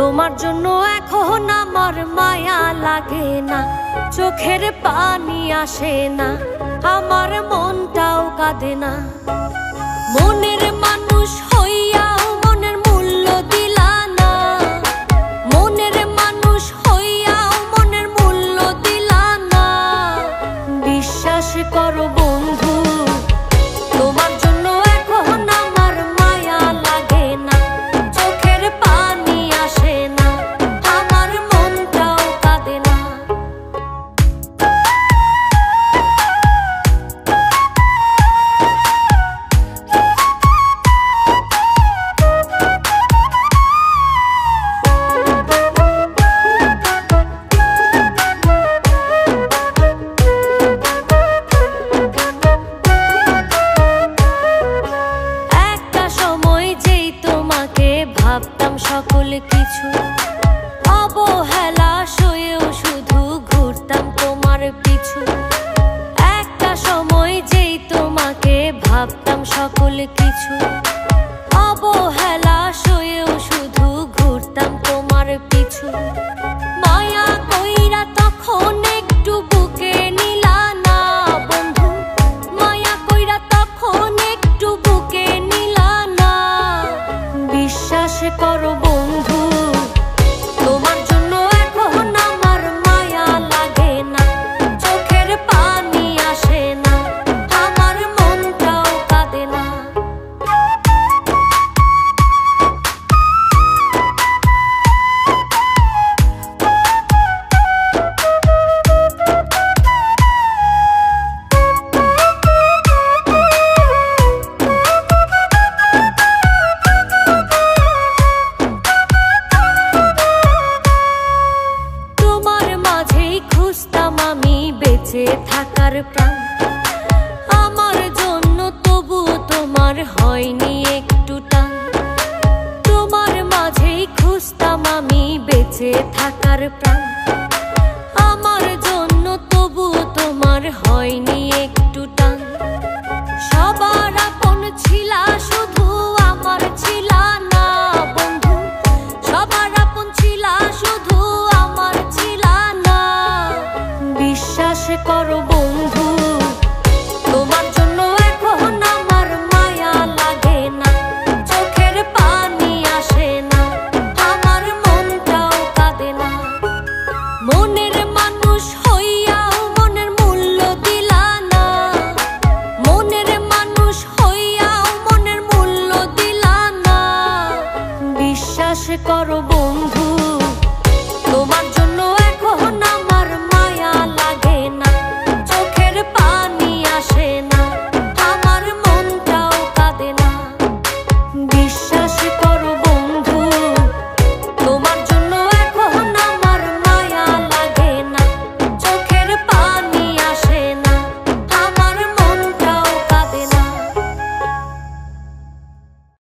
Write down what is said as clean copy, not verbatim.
তোমার জন্য এখন আমার মায়া লাগে না, চোখের পানি আসে না, আমার মনটাও কাঁদে না। মনের মানুষ হইয়াও মনের মূল্য দিলা না, মনের মানুষ হইয়াও মনের মূল্য দিলা না। বিশ্বাস করো বন্ধু, তোমার জন্য এখন আমার মায়া লাগে না, চোখের পানি আসে না, আমার মনটাও কাঁদে না। ভাবতাম সকল কিছু, অবহেলা সয়েও শুধু ঘুরতাম তোমার পিছু। একটা সময় যেই তোমাকে ভাবতাম সকল কিছু, অবহেলা সয়েও শুধু ঘুরতাম তোমার পিছু। মায়া কইরা তখন একটু বুকে নিলা না বন্ধু, মায়া কইরা তখন একটু বুকে নিলা না। বিশ্বাস করো বন্ধু, তোমার জন্য এখন আমার মায়া লাগে না, চোখের পানি আসে না, আমার মনটাও কাঁদে না। খুঁজতাম আমি বেঁচে থাকার প্রাণ, আমার জন্য তবু তোমার হয়নি একটু টান। তোমার মাঝেই খুঁজতাম আমি বেঁচে থাকার প্রাণ, আমার জন্য তবু তোমার হয়নি একটু টান। সবার আপন ছিলা শুধু আমার ছিলা না বন্ধু, সবার আপন ছিলা শুধু আমার ছিলা না। বিশ্বাস করো বন্ধু, তোমার জন্য এখন আমার মায়া লাগে না, চোখের পানি আসে না, আমার মনটাও কাঁদে না। মনের মানুষ হইয়াও মনের মূল্য দিলা না, মনের মানুষ হইয়াও মনের মূল্য দিলা না। বিশ্বাস করো বন্ধু,